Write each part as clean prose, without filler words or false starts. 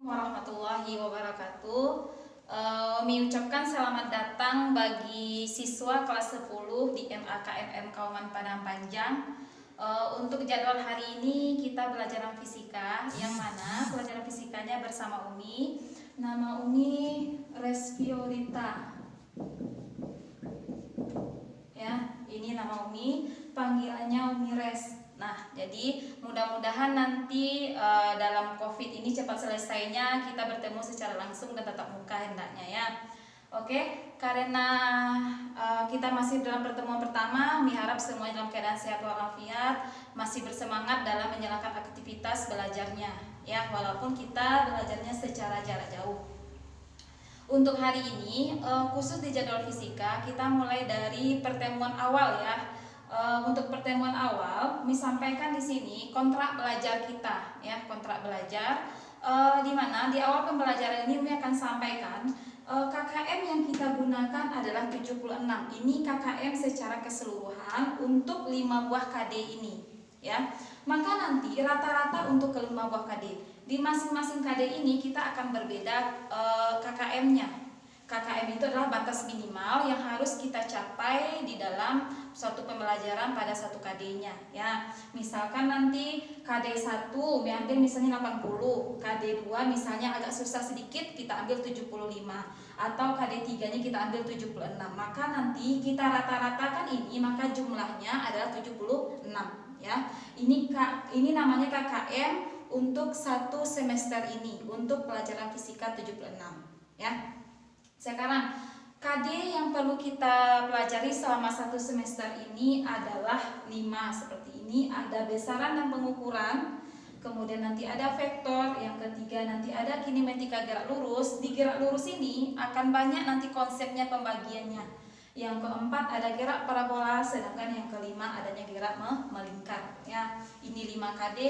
Warahmatullahi wabarakatuh. Umi ucapkan selamat datang bagi siswa kelas 10 di MAKMM Kauman Padang Panjang. Untuk jadwal hari ini kita belajar fisika, yang mana pelajaran fisikanya bersama Umi. Nama Umi Respiorita. Ya, ini nama Umi, panggilannya Umi Res. Nah, jadi mudah-mudahan nanti dalam COVID ini cepat selesainya, kita bertemu secara langsung dan tatap muka hendaknya ya. Oke, karena kita masih dalam pertemuan pertama, Umi harap semuanya dalam keadaan sehat walafiat, masih bersemangat dalam menjalankan aktivitas belajarnya ya, walaupun kita belajarnya secara jarak jauh. Untuk hari ini, khusus di jadwal fisika, kita mulai dari pertemuan awal ya. Untuk pertemuan awal, Umi sampaikan di sini kontrak belajar kita ya, kontrak belajar di mana di awal pembelajaran ini Umi akan sampaikan KKM yang kita gunakan adalah 76. Ini KKM secara keseluruhan untuk 5 buah KD ini ya. Maka nanti rata-rata untuk ke 5 buah KD. Di masing-masing KD ini kita akan berbeda KKM-nya. KKM itu adalah batas minimal yang harus kita capai di dalam suatu pembelajaran pada satu KD-nya ya. Misalkan nanti KD 1 ambil misalnya 80, KD 2 misalnya agak susah sedikit kita ambil 75, atau KD 3-nya kita ambil 76. Maka nanti kita rata-ratakan ini, maka jumlahnya adalah 76 ya. Ini namanya KKM untuk satu semester ini, untuk pelajaran fisika 76 ya. Sekarang KD yang perlu kita pelajari selama satu semester ini adalah 5 seperti ini. Ada besaran dan pengukuran, kemudian nanti ada vektor, yang ketiga nanti ada kinematika gerak lurus. Di gerak lurus ini akan banyak nanti konsepnya pembagiannya. Yang keempat ada gerak parabola, sedangkan yang kelima adanya gerak melingkar ya. Ini 5 KD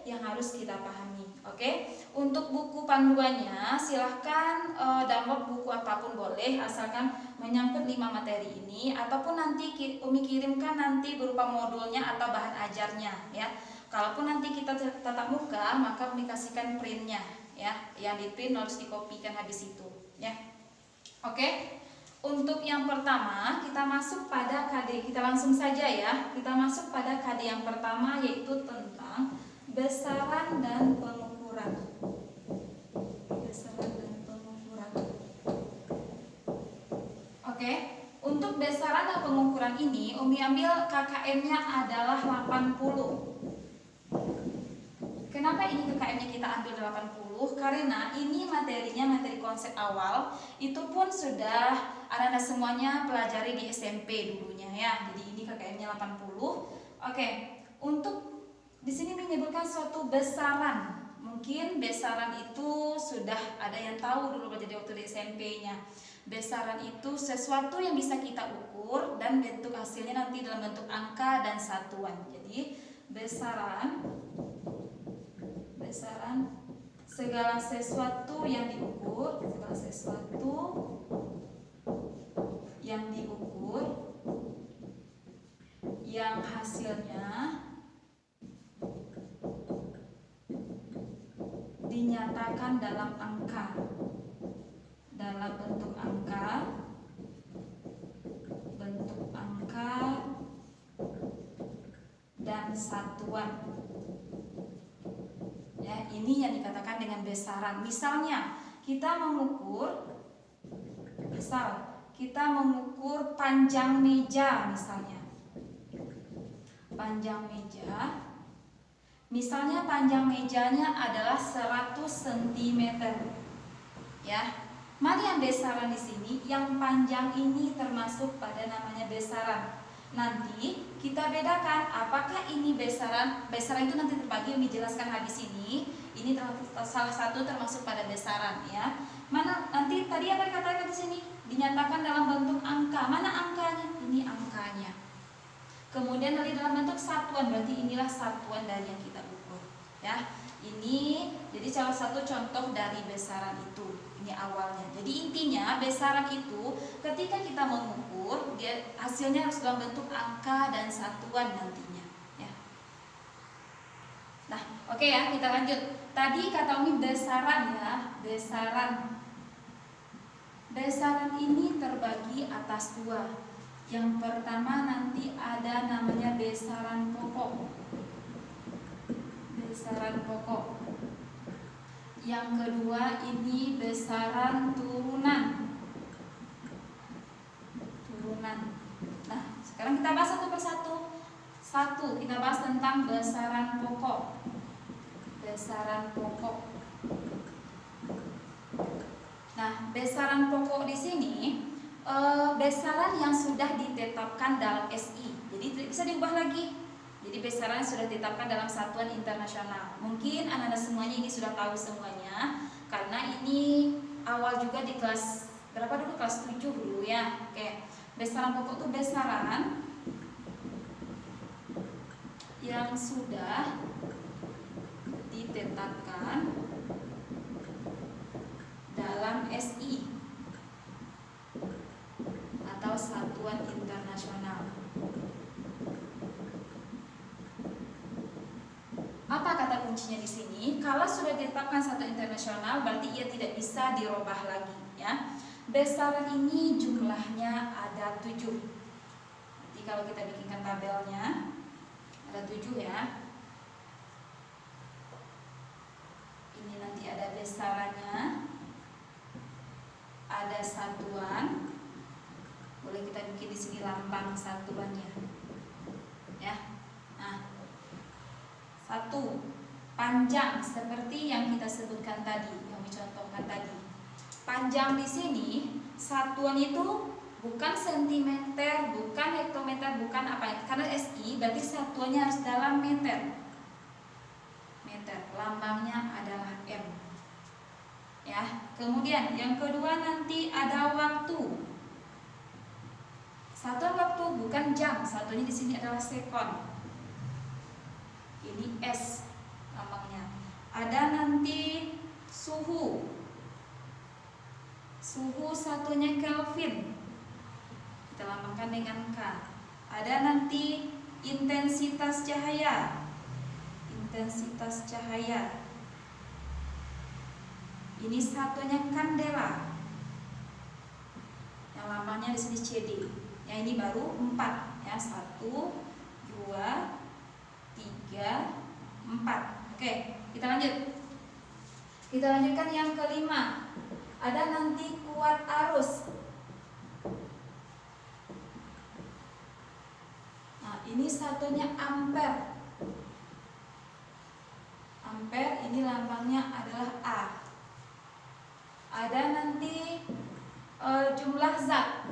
yang harus kita pahami. Oke, untuk buku panduannya silahkan download buku apapun boleh, asalkan menyangkut 5 materi ini, ataupun nanti Umi kirimkan nanti berupa modulnya atau bahan ajarnya ya. Kalaupun nanti kita tatap muka, maka Umi kasihkan printnya ya, yang di print harus dikopikan habis itu ya. Oke, untuk yang pertama kita masuk pada KD, kita langsung saja ya, kita masuk pada KD yang pertama, yaitu tentang besaran dan pengukuran. Besaran dan pengukuran. Oke, untuk besaran dan pengukuran ini Umi ambil KKM-nya adalah 80. Kenapa ini KKM-nya kita ambil 80? Karena ini materinya materi konsep awal, itu pun sudah anak-anak semuanya pelajari di SMP dulunya ya. Jadi ini KKM-nya 80. Oke, untuk di sini menyebutkan suatu besaran. Mungkin besaran itu sudah ada yang tahu dulu belajar waktu di SMP-nya. Besaran itu sesuatu yang bisa kita ukur dan bentuk hasilnya nanti dalam bentuk angka dan satuan. Jadi besaran segala sesuatu yang diukur, segala sesuatu yang diukur yang hasilnya dinyatakan dalam angka, dalam bentuk angka dan satuan ya. Ini yang dikatakan dengan besaran. Misalnya kita mengukur, panjang meja misalnya, panjang meja. Misalnya panjang mejanya adalah 100 cm ya. Mana yang besaran di sini? Yang panjang ini termasuk pada namanya besaran. Nanti kita bedakan apakah ini besaran. Besaran itu nanti terbagi, Umi jelaskan habis ini. Ini salah satu termasuk pada besaran ya. Mana nanti tadi apa dikatakan di sini? Dinyatakan dalam bentuk angka. Mana angkanya? Ini angkanya. Kemudian dari dalam bentuk satuan, berarti inilah satuan dari yang kita ukur ya. Ini jadi salah satu contoh dari besaran itu. Ini awalnya. Jadi intinya besaran itu ketika kita mengukur, dia hasilnya harus dalam bentuk angka dan satuan nantinya ya. Nah, oke ya, kita lanjut. Tadi kata Umi besaran ya, besaran. Besaran ini terbagi atas dua. Yang pertama nanti ada namanya besaran pokok. Besaran pokok. Yang kedua ini besaran turunan. Turunan. Nah, sekarang kita bahas satu persatu. Satu, kita bahas tentang besaran pokok. Besaran pokok. Nah, besaran pokok di sini besaran yang sudah ditetapkan dalam SI. Jadi tidak bisa diubah lagi. Jadi besaran sudah ditetapkan dalam satuan internasional. Mungkin anak-anak semuanya ini sudah tahu semuanya, karena ini awal juga di kelas berapa dulu? Kelas 7 dulu ya. Oke. Besaran pokok itu besaran yang sudah ditetapkan dalam SI atau satuan internasional. Apa kata kuncinya di sini? Kalau sudah ditetapkan satu internasional, berarti ia tidak bisa dirubah lagi, ya. Besaran ini jumlahnya ada 7. Nanti kalau kita bikinkan tabelnya, ada 7 ya. Ini nanti ada besarannya, ada satuan. Boleh kita bikin di sini lambang satuannya, ya. Nah, 1, panjang seperti yang kita sebutkan tadi, yang dicontohkan tadi. Panjang di sini satuan itu bukan sentimeter, bukan hektometer, bukan apa, karena SI berarti satuannya harus dalam meter. Meter, lambangnya adalah M. Ya, kemudian yang kedua nanti ada waktu. Satuan waktu bukan jam, satunya di sini adalah sekon. Ini S lambangnya. Ada nanti suhu. Suhu satunya Kelvin. Kita lambangkan dengan K. Ada nanti intensitas cahaya. Intensitas cahaya. Ini satunya kandela. Yang lambangnya di sini CD. Yang ini baru 4 ya. 1, 2, 3, 4. Oke, kita lanjut. Kita lanjutkan yang kelima. Ada nanti kuat arus. Nah, ini satunya ampere. Ampere ini lambangnya adalah A. Ada nanti jumlah zat.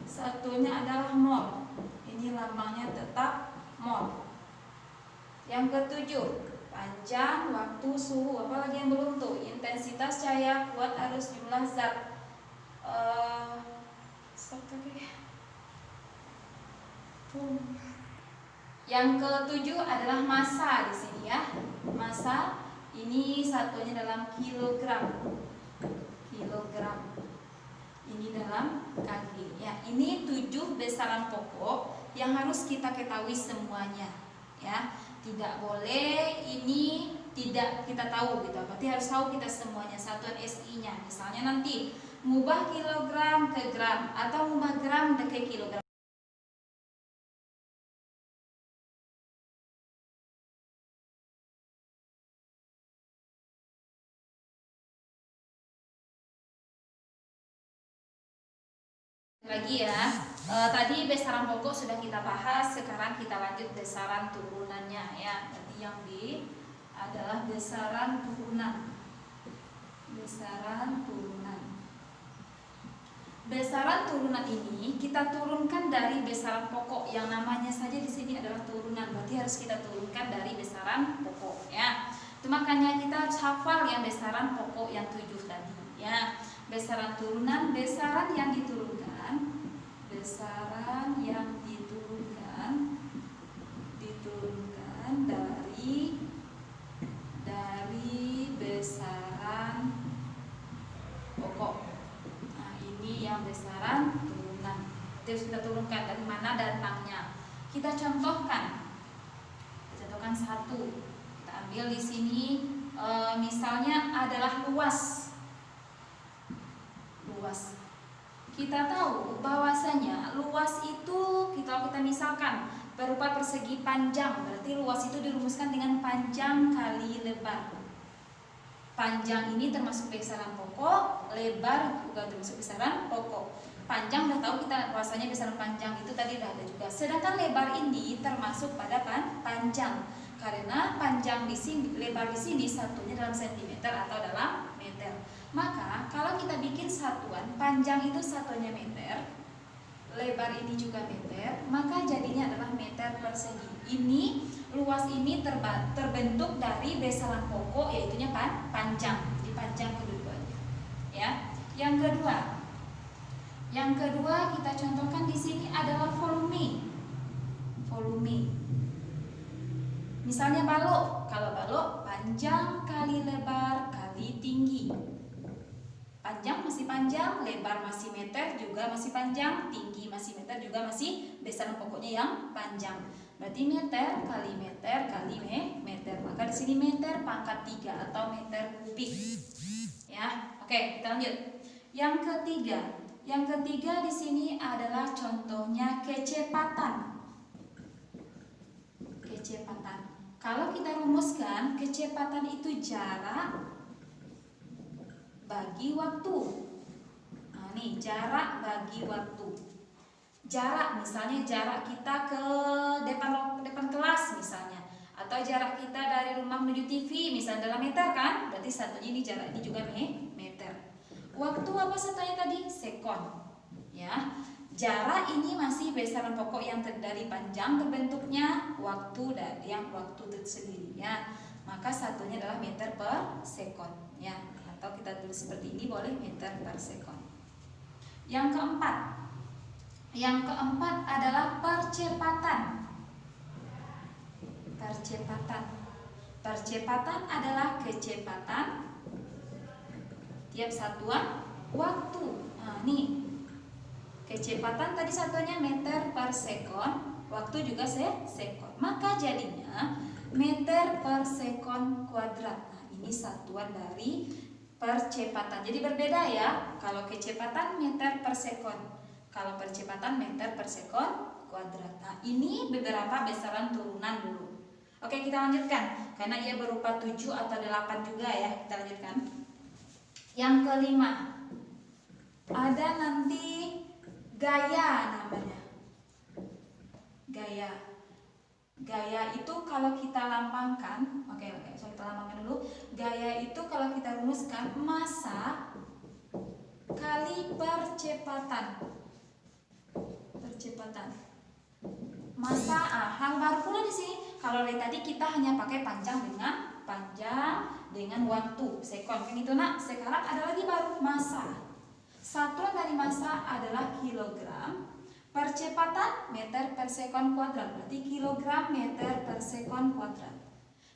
Satunya adalah mol. Ini lambangnya tetap mol. Yang ketujuh, panjang, waktu, suhu. Apalagi yang belum tuh? Intensitas cahaya, kuat arus, jumlah zat. Yang ketujuh adalah massa di sini ya. Massa ini satunya dalam kilogram. Kilogram. Ini dalam kg ya. Ini 7 besaran pokok yang harus kita ketahui semuanya ya. Tidak boleh ini tidak kita tahu gitu. Berarti harus tahu kita semuanya, satuan SI-nya. Misalnya nanti mengubah kilogram ke gram atau mengubah gram ke kilogram. Lagi ya, tadi besaran pokok sudah kita bahas, sekarang kita lanjut besaran turunannya ya. Jadi yang B adalah besaran turunan. Besaran turunan. Besaran turunan ini kita turunkan dari besaran pokok, yang namanya saja di sini adalah turunan, berarti harus kita turunkan dari besaran pokok ya. Itu makanya kita harus hafal yang besaran pokok yang 7 tadi ya. Besaran turunan, besaran yang diturunkan. Besaran yang diturunkan dari besaran pokok. Nah, ini yang besaran turunan. Terus kita turunkan dari mana datangnya. Kita contohkan. Kita contohkan 1. ambil di sini misalnya adalah luas. Kita tahu bahwasanya luas itu kalau kita misalkan berupa persegi panjang, berarti luas itu dirumuskan dengan panjang kali lebar. Panjang ini termasuk besaran pokok, lebar juga termasuk besaran pokok. Panjang udah tahu kita bahwasanya besaran panjang itu tadi udah ada juga. Sedangkan lebar ini termasuk pada panjang. Karena panjang di sini, lebar di sini satunya dalam sentimeter atau dalam meter. Maka kalau kita bikin satuan, panjang itu satunya meter, lebar ini juga meter, maka jadinya adalah meter persegi. Ini luas ini terbentuk dari besaran pokok, yaitunya panjang. Jadi panjang kedua-duanya. Ya. Yang kedua kita contohkan di sini adalah volume. Misalnya balok. Kalau balok panjang kali lebar kali tinggi. Panjang masih panjang, lebar masih meter juga masih panjang, tinggi masih meter juga masih besaran pokoknya yang panjang. Berarti meter kali meter kali meter. Maka di sini meter pangkat 3 atau meter kubik. Ya, oke, kita lanjut. Yang ketiga di sini adalah contohnya kecepatan. Kalau kita rumuskan, kecepatan itu jarak bagi waktu. Nah, nih jarak bagi waktu. Jarak misalnya jarak kita ke depan kelas misalnya, atau jarak kita dari rumah menuju TV misalnya dalam meter kan? Berarti satunya ini jarak ini juga meter. Waktu apa satunya tadi? Sekon. Ya. Jarak ini masih besaran pokok yang dari panjang terbentuknya, waktu dari yang waktu itu sendiri ya. Maka satunya adalah meter per sekon ya. Atau kita tulis seperti ini boleh meter per sekon. Yang keempat adalah percepatan. Percepatan adalah kecepatan tiap satuan waktu. Nah, nih kecepatan tadi satunya meter per sekon, waktu juga sekon. Maka jadinya meter per sekon kuadrat. Nah, ini satuan dari percepatan. Jadi berbeda ya. Kalau kecepatan meter per sekon, kalau percepatan meter per sekon kuadrat. Nah, ini beberapa besaran turunan dulu. Oke, kita lanjutkan. Karena ia berupa 7 atau 8 juga ya. Kita lanjutkan. Yang kelima, ada nanti gaya namanya. Gaya itu kalau kita lambangkan, so kita lambangkan dulu. Gaya itu kalau kita rumuskan massa kali percepatan. Massa, hal baru pula di sini. Kalau dari tadi kita hanya pakai panjang dengan waktu sekon kan itu nak. Sekarang ada lagi baru massa. Satuan dari massa adalah kilogram. Percepatan meter per sekon kuadrat, berarti kilogram meter per sekon kuadrat.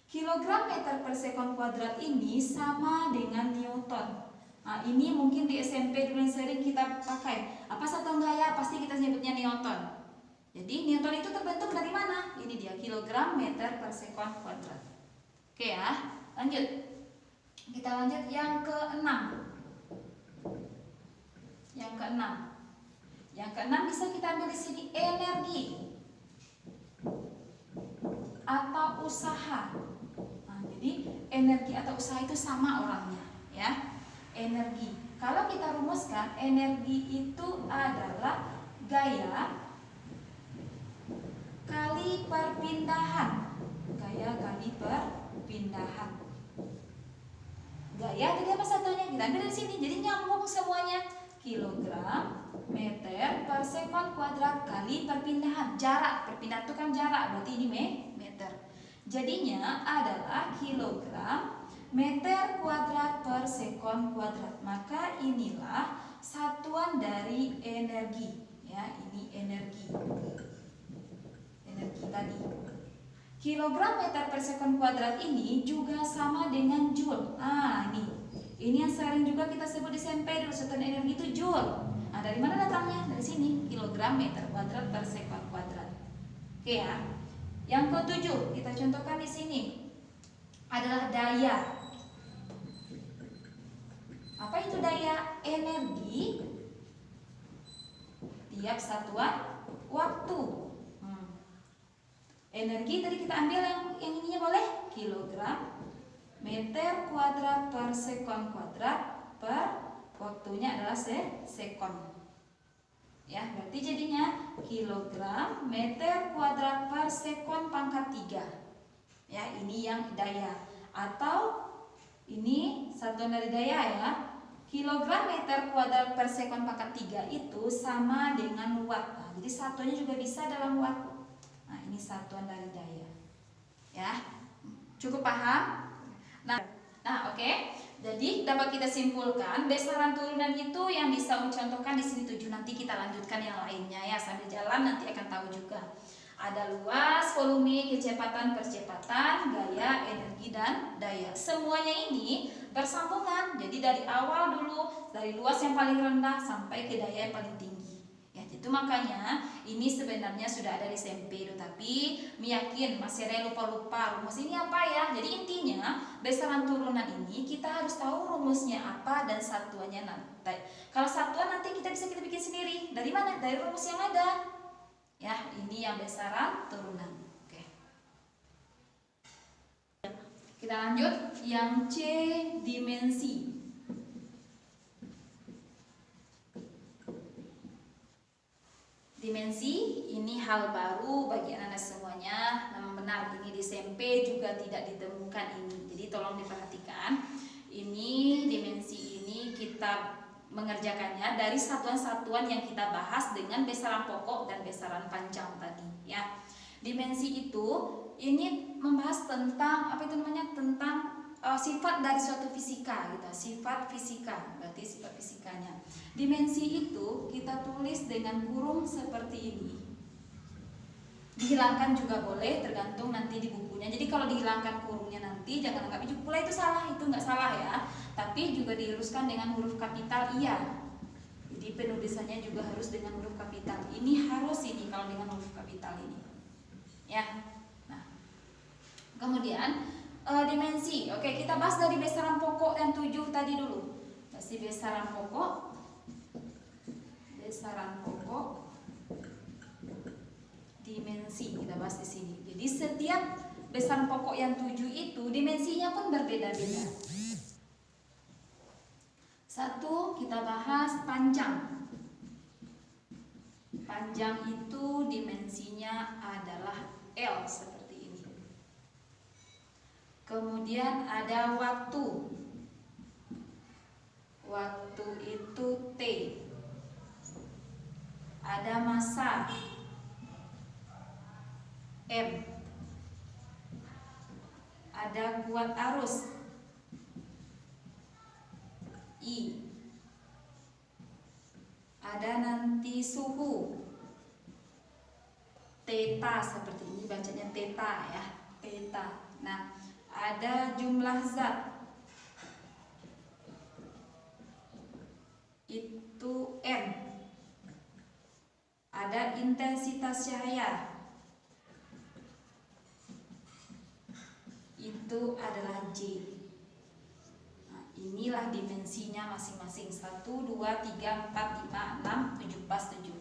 Kilogram meter per sekon kuadrat ini sama dengan Newton. Nah, ini mungkin di SMP dulu yang sering kita pakai. Apa satuan gaya? Pasti kita sebutnya Newton. Jadi Newton itu terbentuk dari mana? Ini dia, kilogram meter per sekon kuadrat. Oke ya, lanjut. Kita lanjut yang keenam. Yang keenam bisa kita ambil di sini energi atau usaha. Nah, jadi energi atau usaha itu sama orangnya, ya. Energi. Kalau kita rumuskan, energi itu adalah gaya kali perpindahan. Gaya kali perpindahan. Gaya tadi apa satunya? Kita ambil dari sini. Jadi nyambung semuanya. Kilogram meter per sekon kuadrat kali perpindahan. Jarak, perpindahan itu kan jarak, berarti ini meter. Jadinya adalah kilogram meter kuadrat per sekon kuadrat. Maka inilah satuan dari energi. Ya, ini energi. Energi tadi. Kilogram meter per sekon kuadrat ini juga sama dengan joule. Ah, ini yang sering juga kita sebut di SMP dulu, satuan energi itu joule. Nah, dari mana datangnya? Dari sini, kilogram meter kuadrat per sekon kuadrat. Oke ya. Yang ketujuh, kita contohkan di sini. adalah daya. Apa itu daya? Energi tiap satuan waktu. Energi tadi kita ambil yang ininya boleh kilogram meter kuadrat per sekon kuadrat per waktunya adalah sekon. Ya, berarti jadinya kilogram meter kuadrat per sekon pangkat 3. Ya, ini yang daya. Atau ini satuan dari daya ya. Kilogram meter kuadrat per sekon pangkat 3 itu sama dengan watt. Nah, jadi satuannya juga bisa dalam watt. Nah, ini satuan dari daya. Ya. Cukup paham? Nah, oke. Jadi dapat kita simpulkan besaran turunan itu yang bisa mencontohkan di sini 7. Nanti kita lanjutkan yang lainnya ya, sambil jalan nanti akan tahu juga. Ada luas, volume, kecepatan, percepatan, gaya, energi, dan daya. Semuanya ini bersambungan. Jadi dari awal dulu, dari luas yang paling rendah sampai ke daya yang paling tinggi. Ya, itu makanya ini sebenarnya sudah ada di SMP, tapi yakin masih ada yang lupa-lupa rumus ini apa ya. Jadi intinya besaran turunan ini kita harus tahu rumusnya apa dan satuannya nanti. Kalau satuan nanti kita bisa bikin sendiri. Dari mana? Dari rumus yang ada. Ya, ini yang besaran turunan. Oke. Kita lanjut yang C, dimensi. Dimensi ini hal baru bagi anak-anak semuanya. Memang benar ini di SMP juga tidak ditemukan ini. Jadi tolong diperhatikan. Ini dimensi ini kita mengerjakannya dari satuan-satuan yang kita bahas dengan besaran pokok dan besaran panjang tadi ya. Dimensi itu ini membahas tentang apa itu namanya? Tentang sifat dari suatu fisika gitu. Sifat fisika, berarti sifat fisikanya. Dimensi itu kita tulis dengan kurung seperti ini. Dihilangkan juga boleh, tergantung nanti di bukunya. Jadi kalau dihilangkan kurungnya nanti jangan anggap itu pula itu salah, itu nggak salah ya. Tapi juga diluruskan dengan huruf kapital iya. Jadi penulisannya juga harus dengan huruf kapital. Ini harus ini kalau dengan huruf kapital ini. Ya. Nah. Kemudian dimensi. Oke, kita bahas dari besaran pokok dan 7 tadi dulu. Masih besaran pokok. Besaran pokok. Dimensi kita bahas di sini. Jadi setiap besaran pokok yang 7 itu dimensinya pun berbeda-beda. Satu, kita bahas panjang. Panjang itu dimensinya adalah L seperti ini. Kemudian ada waktu. Waktu itu T. Ada massa M. Ada kuat arus I. Ada nanti suhu theta seperti ini, bacanya theta ya, theta. Nah, ada jumlah zat itu M. Ada intensitas cahaya itu adalah J. Nah, inilah dimensinya masing-masing 1, 2, 3, 4, 5, 6, 7 pas 7.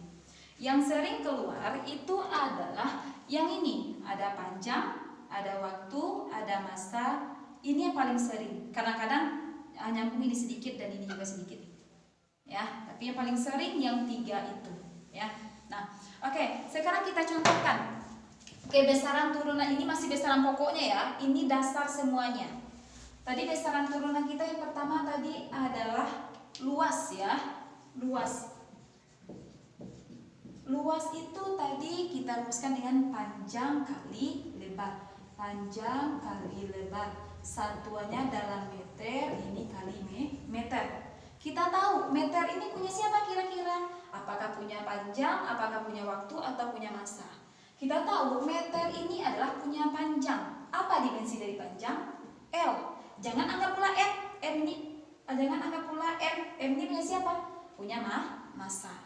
Yang sering keluar itu adalah yang ini. Ada panjang, ada waktu, ada massa. Ini yang paling sering. Kadang-kadang nyambung ini sedikit dan ini juga sedikit. Ya, tapi yang paling sering yang 3 itu, ya. Nah, oke, sekarang kita contohkan. Oke, besaran turunan ini masih besaran pokoknya ya. Ini dasar semuanya. Tadi besaran turunan kita yang pertama tadi adalah luas ya. Luas. Luas itu tadi kita rumuskan dengan panjang kali lebar. Panjang kali lebar. Satuannya dalam meter, ini kali meter. Kita tahu meter ini punya siapa kira-kira? Apakah punya panjang, apakah punya waktu, atau punya massa? Kita tahu meter ini adalah punya panjang. Apa dimensi dari panjang? L. Jangan anggap pula M ini. Jangan anggap pula M ini punya siapa? Punya massa.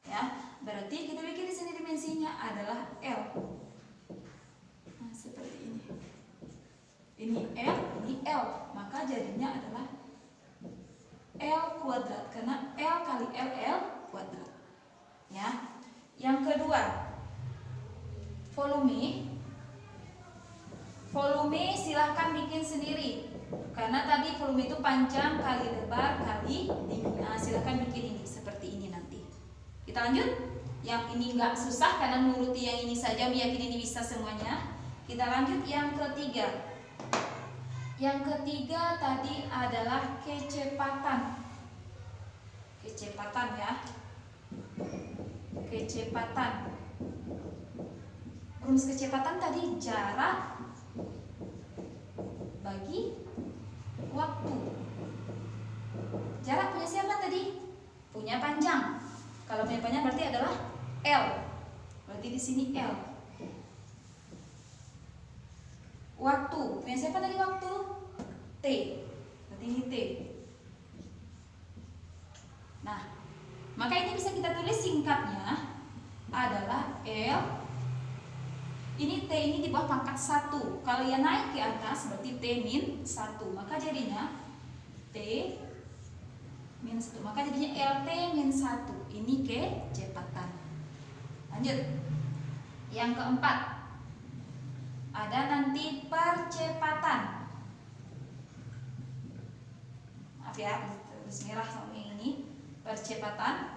Ya, berarti kita bikin di sini dimensinya adalah L. Nah, seperti ini. Ini L. L, maka jadinya adalah L kuadrat, karena L kali L kuadrat. Ya. Yang kedua, volume. Volume silahkan bikin sendiri, karena tadi volume itu panjang kali lebar kali tinggi. Nah, silahkan bikin ini seperti ini nanti. Kita lanjut. Yang ini nggak susah karena menuruti yang ini saja, meyakini ini bisa semuanya. Kita lanjut yang ketiga. Yang ketiga tadi adalah kecepatan. Kecepatan ya. Kecepatan. Rumus kecepatan tadi jarak bagi waktu. Jarak punya siapa tadi? Punya panjang. Kalau punya panjang berarti adalah L. Berarti di sini L. Waktu punya siapa tadi? Waktu T. Berarti ini T. Nah, maka ini bisa kita tulis singkatnya adalah L. Ini T ini di bawah pangkat 1. Kalau yang naik ke atas berarti T min 1. Maka jadinya T min 1. Maka jadinya LT min 1. Ini kecepatan. Lanjut. Yang keempat. Ada nanti percepatan. Maaf ya, tulis merah sama yang ini. Percepatan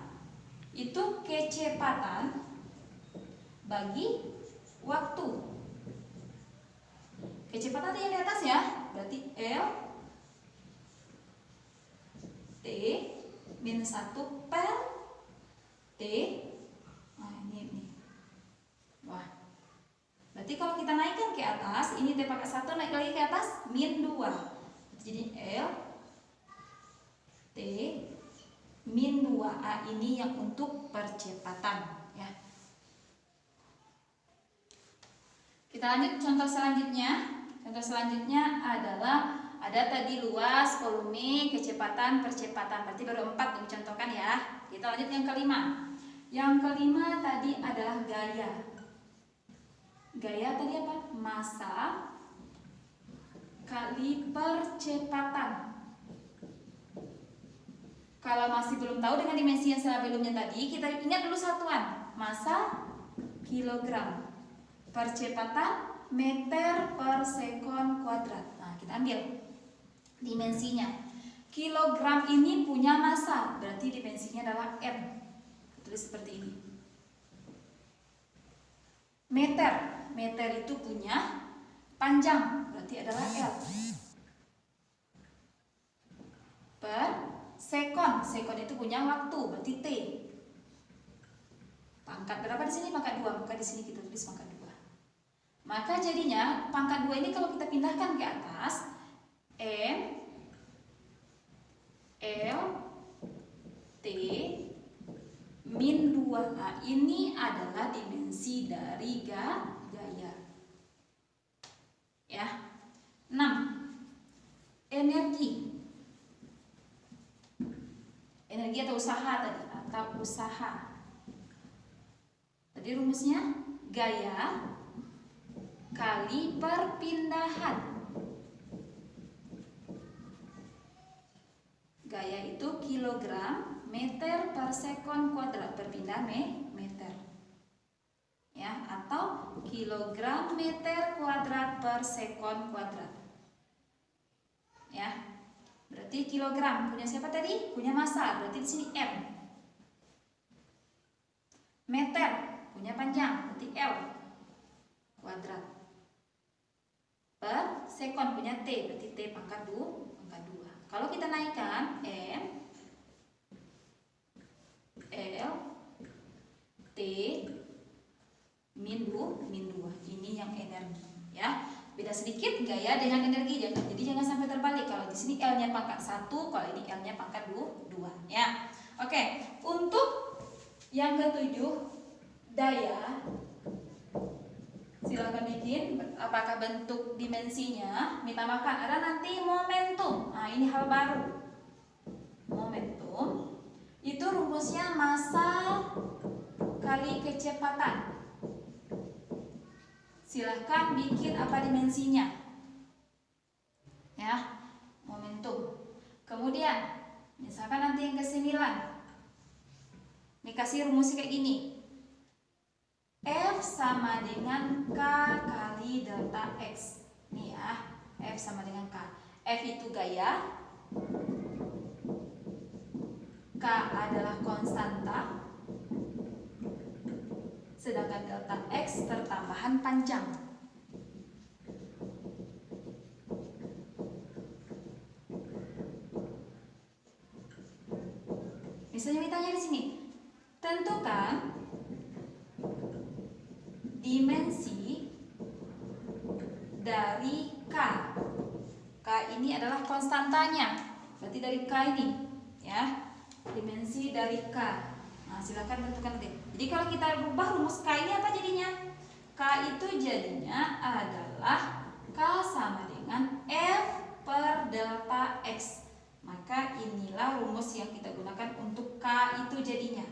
itu kecepatan bagi waktu. Kecepatan yang di atas ya, berarti L T min 1 per T. Nah ini. Wah. Berarti kalau kita naikkan ke atas, ini T pangkat 1 naik lagi ke atas min 2. Jadi L T min 2A ini yang untuk percepatan ya. Kita lanjut contoh selanjutnya. Contoh selanjutnya adalah ada tadi luas, volume, kecepatan, percepatan. Berarti baru 4 dicontohkan ya. Kita lanjut yang kelima. Yang kelima tadi adalah gaya. Gaya tadi apa? Massa kali percepatan. Kalau masih belum tahu dengan dimensi yang sebelumnya tadi, kita ingat dulu satuan. Massa kilogram. Percepatan meter per sekon kuadrat. Nah, kita ambil dimensinya. Kilogram ini punya massa, berarti dimensinya adalah M. Tulis seperti ini. Meter, meter itu punya panjang, berarti adalah L. Per sekon, sekon itu punya waktu, berarti T. Pangkat berapa di sini? Pangkat 2, maka di sini kita tulis pangkat 2. Maka jadinya pangkat 2 ini kalau kita pindahkan ke atas, M L T min 2A ini adalah dimensi dari gaya. Ya. 6. Energi. Energi atau usaha tadi, atau usaha. Tadi rumusnya gaya kali perpindahan. Gaya itu kilogram meter per sekon kuadrat, perpindah meter. Ya, atau kilogram meter kuadrat per sekon kuadrat. Ya. Berarti kilogram punya siapa tadi? Punya massa, berarti di sini M. Meter punya panjang, berarti L kuadrat. Per sekon punya T, berarti T pangkat 2. Kalau kita naikkan M L T min 2, ini yang energi ya. Beda sedikit gaya dengan energi, jadi jangan sampai terbalik. Kalau di sini L-nya pangkat 1, kalau ini L-nya pangkat 2 ya. Oke, untuk yang ketujuh, daya. Silakan bikin apakah bentuk dimensinya. Ditambahkan ada nanti momentum. Nah, ini hal baru. Momentum itu rumusnya massa kali kecepatan. Silahkan bikin apa dimensinya. Ya, ya, momentum. Kemudian misalkan nanti yang ke-9 dikasih rumusnya kayak gini. F sama dengan K kali delta X. Nih ya, F sama dengan K. F itu gaya, K adalah konstanta, sedangkan delta X pertambahan panjang. Misalnya ditanya di sini, tentukan dimensi dari K. K ini adalah konstantanya, berarti dari K ini, ya, dimensi dari K. Nah, silakan tentukan nanti. Jadi kalau kita rubah rumus K ini apa jadinya? K itu jadinya adalah K sama dengan F per delta X. Maka inilah rumus yang kita gunakan untuk K itu jadinya.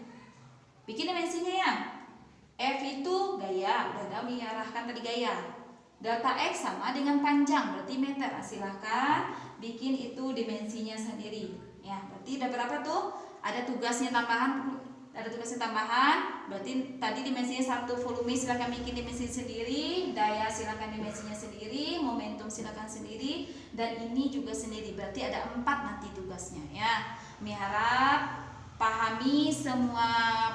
Bikin dimensinya ya. F itu gaya, udah ada diarahkan tadi gaya. Delta X sama dengan panjang, berarti meter. Nah, silahkan bikin itu dimensinya sendiri. Ya, berarti udah berapa tuh? Ada tugasnya tambahan. Berarti tadi dimensinya 1 volume, silahkan bikin dimensi sendiri. Daya silahkan dimensinya sendiri. Momentum silahkan sendiri. Dan ini juga sendiri, berarti ada 4 nanti tugasnya ya. Umi harap pahami semua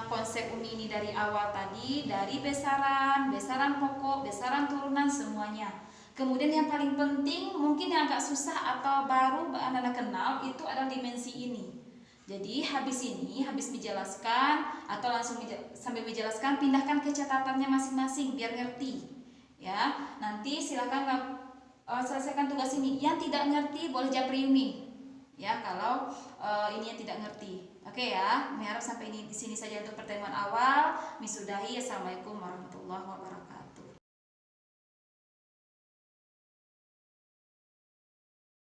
konsep Umi ini dari awal tadi, dari besaran pokok, besaran turunan, semuanya. Kemudian yang paling penting, mungkin yang agak susah atau baru Anda kenal, itu adalah dimensi ini. Jadi habis menjelaskan atau langsung sambil menjelaskan, pindahkan ke catatannya masing-masing biar ngerti. Ya, nanti silakan selesaikan tugas ini. Yang tidak ngerti boleh japri Umi. Ya, kalau ini yang tidak ngerti. Oke ya, Umi harap sampai ini di sini saja untuk pertemuan awal. Misudahi. Assalamualaikum warahmatullahi wabarakatuh.